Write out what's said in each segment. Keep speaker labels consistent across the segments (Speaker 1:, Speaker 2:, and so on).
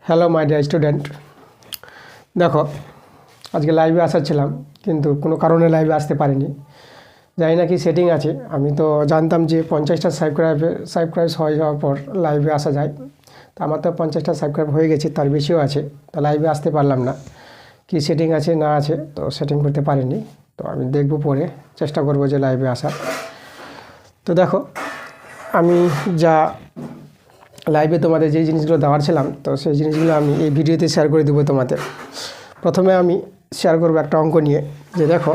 Speaker 1: Hello my dear student, দেখো আজকে লাইভে আসাচ্ছিলাম কিন্তু কোনো কারণে লাইভে আসতে পারিনি। জানি না কি সেটিং আছে। আমি তো জানতাম যে 50টা সাবস্ক্রাইব হয়ে যাওয়ার পর লাইভে আসা যায়। তো আমার তো 50টা সাবস্ক্রাইব হয়ে গেছে, তার বেশিও আছে। তো লাইভে আসতে পারলাম না, কি সেটিং আছে না আছে, তো সেটিং করতে পারিনি। তো আমি দেখব পরে, চেষ্টা করব যে লাইভে আসার। তো দেখো আমি যা লাইভে তোমাদের যে জিনিসগুলো দেওয়ার ছিলাম, তো সেই জিনিসগুলো আমি এই ভিডিওতে শেয়ার করে দেবো তোমাদের। প্রথমে আমি শেয়ার করবো একটা অঙ্ক নিয়ে, যে দেখো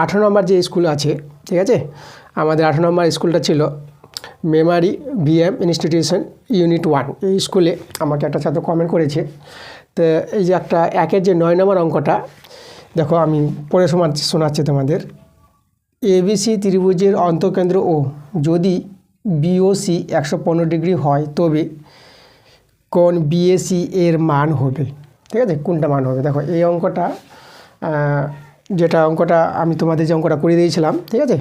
Speaker 1: 18 নম্বর যে স্কুল আছে, ঠিক আছে, আমাদের 18 নম্বর স্কুলটা ছিল মেমারি বিএম ইনস্টিটিউশন ইউনিট 1। এই স্কুলে আমাকে একটা ছাত্র কমেন্ট করেছে। তো এই যে একটা একের যে 9 নম্বর অঙ্কটা, দেখো আমি পড়ে শোনাচ্ছি তোমাদের। এবিসি ত্রিভুজের অন্তঃকেন্দ্র ও যদি বিওসি 115 ডিগ্রি হয় তবে কোণ বিএসি এর মান হবে। ঠিক আছে, কোনটা মান হবে? দেখো এই অঙ্কটা, যেটা অঙ্কটা আমি তোমাদের যে অঙ্কটা করে দিয়েছিলাম, ঠিক আছে,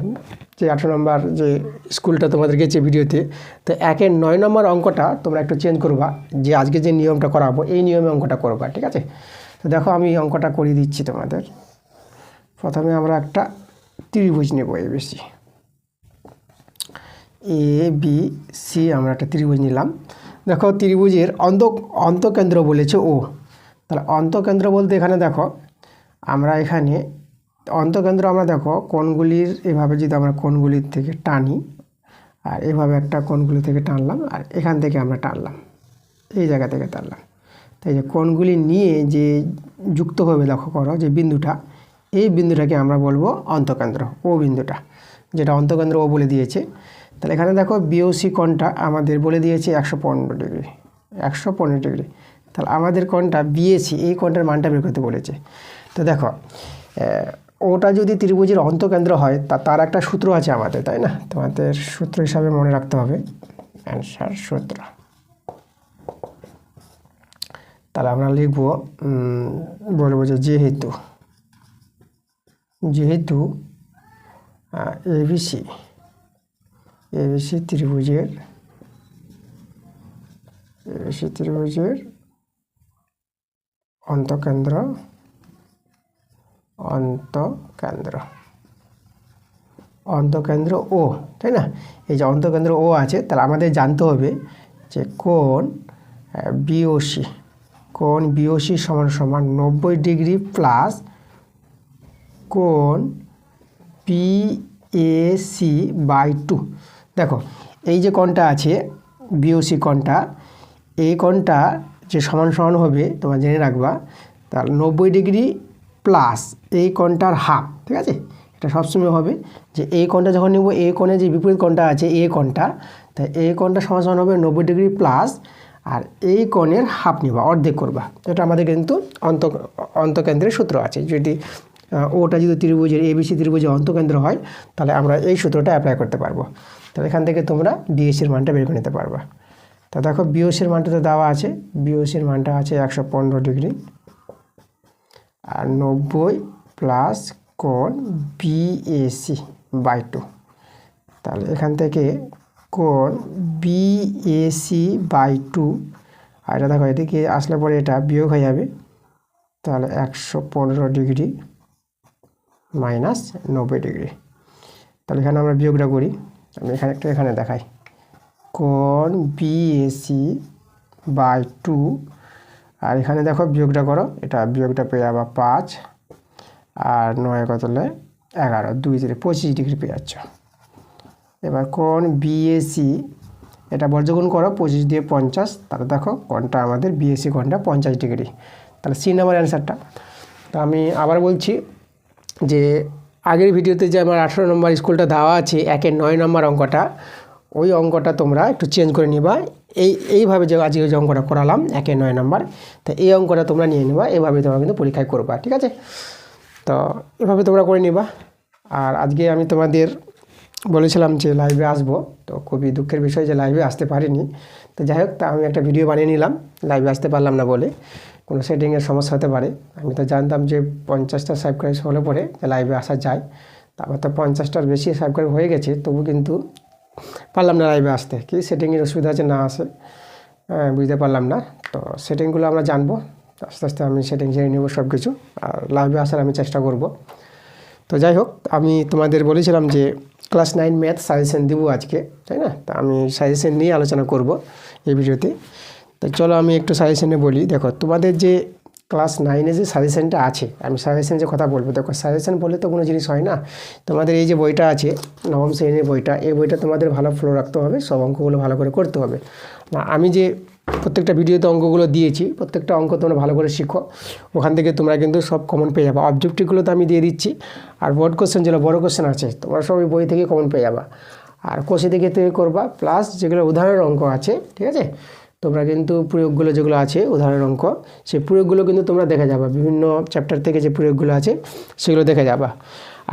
Speaker 1: যে 18 নম্বর যে স্কুলটা তোমাদের গেছে ভিডিওতে, তো 1-এর 9 নম্বর অঙ্কটা তোমরা একটু চেঞ্জ করবা, যে আজকে যে নিয়মটা করাবো এই নিয়মে অঙ্কটা করবা। ঠিক আছে, তো দেখো আমি অঙ্কটা করে দিচ্ছি তোমাদের। প্রথমে আমরা একটা ত্রিভুজ নেব এবিসি, এবিসি আমরা একটা ত্রিভুজ নিলাম। দেখো ত্রিভুজের অন্তঃকেন্দ্র বলেছে ও, তাহলে অন্তঃকেন্দ্র বলতে এখানে দেখো আমরা এখানে অন্তঃকেন্দ্র আমরা দেখো কোণগুলির এভাবে যদি আমরা কোণগুলির থেকে টানি, আর এভাবে একটা কোণগুলি থেকে টানলাম, আর এখান থেকে আমরা টানলাম, এই জায়গা থেকে টানলাম। তাই যে কোণগুলি নিয়ে যে যুক্ত হবে, দেখো করো যে বিন্দুটা, এই বিন্দুটাকে আমরা বলবো অন্তঃকেন্দ্র, ও বিন্দুটা, যেটা অন্তঃকেন্দ্র ও বলে দিয়েছে। তাহলে এখানে দেখো বিওসি কোণটা আমাদের বলে দিয়েছে 115 ডিগ্রি, 115 ডিগ্রি। তাহলে আমাদের কোণটা বিএসি, এই কোণটার মানটা বের করতে বলেছে। তো দেখো ওটা যদি ত্রিভুজের অন্তঃকেন্দ্র হয়, তার একটা সূত্র আছে আমাদের, তাই না? তোমাদের সূত্র হিসাবে মনে রাখতে হবে, অ্যান্সার সূত্র। তাহলে আমরা লিখব, বলবো যে যেহেতু এবিসি ত্রিভুজের অন্তঃকেন্দ্র ও, তাই না? এই যে অন্তঃকেন্দ্র ও আছে, তাহলে আমাদের জানতে হবে যে কোণ বিওসি সমান 90 ডিগ্রি প্লাস কোণ বিএসি বাই 2। দেখো এই যে কোণটা আছে বিওসি কোণটা, এই কোণটা যে সমান হবে তোমরা জেনে রাখবা, তাহলে 90 ডিগ্রি প্লাস এই কোণটার হাফ। ঠিক আছে, এটা সবসময় হবে যে এই কোণটা যখন নেব, এই কোণে যে বিপরীত কোণটা আছে এই কোণটা, তাই এই কোণটা সমান হবে 90 ডিগ্রি প্লাস, আর এই কোণের হাফ নেবা, অর্ধেক করবা। এটা আমাদের কিন্তু অন্তঃকেন্দ্রের সূত্র আছে। যদি ওটা যদি ত্রিভুজের এবিসি ত্রিভুজের অন্তঃকেন্দ্র হয়, তাহলে আমরা এই সূত্রটা অ্যাপ্লাই করতে পারবো। তাহলে এখান থেকে তোমরা বিএসির মানটা বের করে নিতে পারবা। তা দেখো বিওসির মানটা তো দেওয়া আছে, বিওসির মানটা আছে 115 ডিগ্রি, আর 90 প্লাস কোণ বিএসি বাই 2। তাহলে এখান থেকে কোণ বিএসি বাই 2, আর এটা দেখো এদিকে আসলে পরে এটা বিয়োগ হয়ে যাবে, তাহলে 115 ডিগ্রি মাইনাস 90 ডিগ্রি। তাহলে এখানে আমরা বিয়োগটা করি, আমি এখানে দেখাই, কোণ বিএসি বাই 2, আর এখানে দেখো বিয়োগটা করো, এটা বিয়োগটা পেয়ে যাবা 5, আর 9 কত হলে 11, 2 থেকে 25 ডিগ্রি পেয়ে যাচ্ছ। এবার কোণ বিএসি, এটা বর্গগুণ করো 25 দিয়ে 50, তাহলে দেখো কোণটা আমাদের বিএসি কোণটা 50 ডিগ্রি। তাহলে সি নাম্বার অ্যান্সারটা। তো আমি আবার বলছি যে আগের ভিডিওতে যে আমার 18 নম্বর স্কুলটা দেওয়া আছে 1-এর 9 নম্বর অঙ্কটা, ওই অঙ্কটা তোমরা একটু চেঞ্জ করে নিবা। এইভাবে যে আজকে যে অঙ্কটা করালাম 1-এর 9 নম্বর, তো এই অঙ্কটা তোমরা নিয়ে নিবা, এভাবে তোমরা কিন্তু পরীক্ষায় করবা। ঠিক আছে, তো এভাবে তোমরা করে নিবা। আর আজকে আমি তোমাদের বলেছিলাম যে লাইভে আসবো, তো খুবই দুঃখের বিষয় যে লাইভে আসতে পারিনি। তো যাই হোক, তা আমি একটা ভিডিও বানিয়ে নিলাম, লাইভে আসতে পারলাম না বলে। কোনো সেটিংয়ের সমস্যা হতে পারে। আমি তো জানতাম যে 50টা সাবস্ক্রাইব হলে পরে লাইভে আসা যায়, তারপর তো 50টার বেশি সাবস্ক্রাইব হয়ে গেছে, তবু কিন্তু পারলাম না লাইভে আসতে। কি সেটিংয়ের অসুবিধা আছে না আসে, বুঝতে পারলাম না। তো সেটিংগুলো আমরা জানবো, আস্তে আস্তে আমি সেটিং জেনে নেব সব কিছু, আর লাইভে আসার আমি চেষ্টা করব। তো যাই হোক, আমি তোমাদের বলেছিলাম যে ক্লাস 9 ম্যাথ সাজেশন দেবো আজকে, তাই না? তা আমি সাজেশন নিয়ে আলোচনা করব এই ভিডিওতে। তো চলো আমি একটু সাজেশনে বলি। দেখো, তোমাদের যে ক্লাস 9-এ যে সাজেশনটা আছে, আমি সাজেশন যে কথা বলবো, দেখো সাজেশন বলে তো কোনো জিনিস হয় না। তোমাদের এই যে বইটা আছে, নবম শ্রেণীর বইটা, এই বইটা তোমাদের ভালো ফলো রাখতে হবে, সব অঙ্কগুলো ভালো করে করতে হবে। না, আমি যে প্রত্যেকটা ভিডিওতে অঙ্কগুলো দিয়েছি, প্রত্যেকটা অঙ্ক তোমরা ভালো করে শিখো, ওখান থেকে তোমরা কিন্তু সব কমন পেয়ে যাবে। অবজেক্টিভগুলো তো আমি দিয়ে দিচ্ছি, আর বোর্ড কোশ্চেন যেগুলো বড় কোশ্চেন আছে তোমরা সব ওই বই থেকে কমন পেয়ে যাবা। আর কোষে থেকে তৈরি করবা, প্লাস যেগুলো উদাহরণের অঙ্ক আছে, ঠিক আছে, তোমরা কিন্তু প্রয়োগগুলো যেগুলো আছে উদাহরণ অঙ্ক, সেই প্রয়োগগুলো কিন্তু তোমরা দেখে যাবা, বিভিন্ন চ্যাপ্টার থেকে যে প্রয়োগগুলো আছে সেগুলো দেখে যাবা।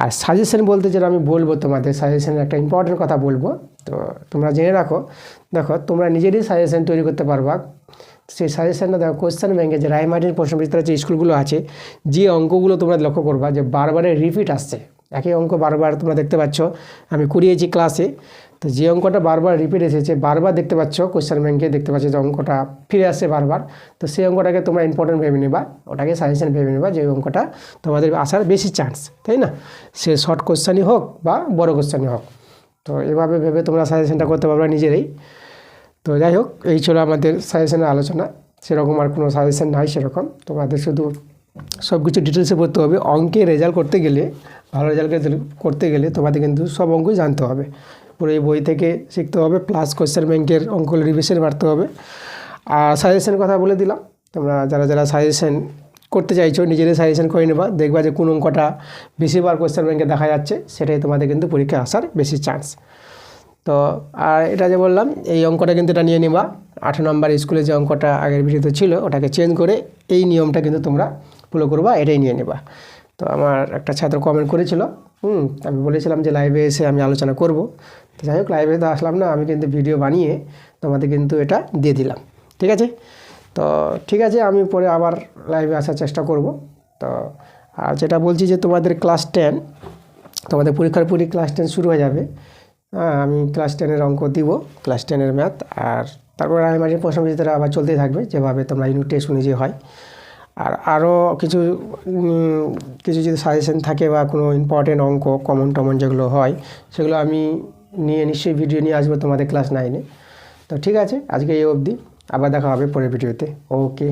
Speaker 1: আর সাজেশন বলতে যেটা আমি বলবো তোমাদের, সাজেশনের একটা ইম্পর্টেন্ট কথা বলবো, তো তোমরা জেনে রাখো। দেখো, তোমরা নিজেরই সাজেশন তৈরি করতে পারবা। সেই সাজেশনটা দেখো, কোশ্চেন ব্যাংকে যে রায়মার্টিন প্রশ্নবিস্তারের যে স্কুলগুলো আছে, যে অঙ্কগুলো তোমরা লক্ষ্য করবা যে বারবারে রিপিট আসছে, একই অঙ্ক বারবার তোমরা দেখতে পাচ্ছ, আমি করিয়েছি ক্লাসে। তো যে অঙ্কটা বারবার রিপিট এসেছে, বারবার দেখতে পাচ্ছ কোশ্চেন ব্যাংকে, দেখতে পাচ্ছ যে অঙ্কটা ফিরে আসছে বারবার, তো সেই অঙ্কটাকে তোমরা ইম্পর্টেন্ট ভেবে নেবা, ওটাকে সাজেশন ভেবে নেবা, যে অঙ্কটা তোমাদের আসার বেশি চান্স, তাই না? সে শর্ট কোশ্চেনই হোক বা বড় কোশ্চেনই হোক, তো এভাবে ভেবে তোমরা সাজেশনটা করতে পারবে নিজেরাই। তো যাই হোক, এই ছিল আমাদের সাজেশনের আলোচনা। সেরকম আর কোনো সাজেশন নাই সেরকম, তোমাদের শুধু সব কিছু ডিটেলসে পড়তে হবে। অঙ্কে রেজাল্ট করতে গেলে, ভালো রেজাল্ট করতে গেলে তোমাদের কিন্তু সব অঙ্কই জানতে হবে, পুরো এই বই থেকে শিখতে হবে, প্লাস কোশ্চেন ব্যাংকের অঙ্কগুলো রিভিশন মারতে হবে। আর সাজেশনের কথা বলে দিলাম, তোমরা যারা যারা সাজেশন করতে চাইছো নিজেরাই সাজেশন করে নেবা, দেখবা যে কোন অঙ্কটা বেশিবার কোশ্চেন ব্যাংকে দেখা যাচ্ছে, সেটাই তোমাদের কিন্তু পরীক্ষায় আসার বেশি চান্স। তো আর এটা যে বললাম, এই অঙ্কটা কিন্তু এটা নিয়ে নিবা, 8 নম্বর স্কুলে যে অঙ্কটা আগের ভিডিওতে ছিল ওটাকে চেঞ্জ করে এই নিয়মটা কিন্তু তোমরা ফলো করবা, এটাই নিয়ে নেবা। তো আমার একটা ছাত্র কমেন্ট করেছিল, আমি বলেছিলাম যে লাইভে এসে আমি আলোচনা করব। তো যাই হোক, লাইভে তো আসলাম না, আমি কিন্তু ভিডিও বানিয়ে তোমাদের কিন্তু এটা দিয়ে দিলাম, ঠিক আছে? তো ঠিক আছে, আমি পরে আবার লাইভে আসার চেষ্টা করব। তো আর যেটা বলছি যে তোমাদের ক্লাস 10, তোমাদের পরীক্ষার পরই ক্লাস 10 শুরু হয়ে যাবে। আমি ক্লাস 10-এর অঙ্ক দিব, ক্লাস 10-এর ম্যাথ, আর তারপর রায়মার্টিন প্রশ্নবিচিত্রা আবার চলতেই থাকবে, যেভাবে তোমরা ইউনিট টেস্ট অনুযায়ী হয়। আর আরও কিছু যদি সাজেশন থাকে বা কোনো ইম্পর্টেন্ট অঙ্ক কমন টমন যেগুলো হয়, সেগুলো আমি নিয়ে নিশ্চয়ই ভিডিও নিয়ে আসবো তোমাদের ক্লাস 9-এ। তো ঠিক আছে, আজকে এই অবধি, আবার দেখা হবে পরের ভিডিওতে। ওকে।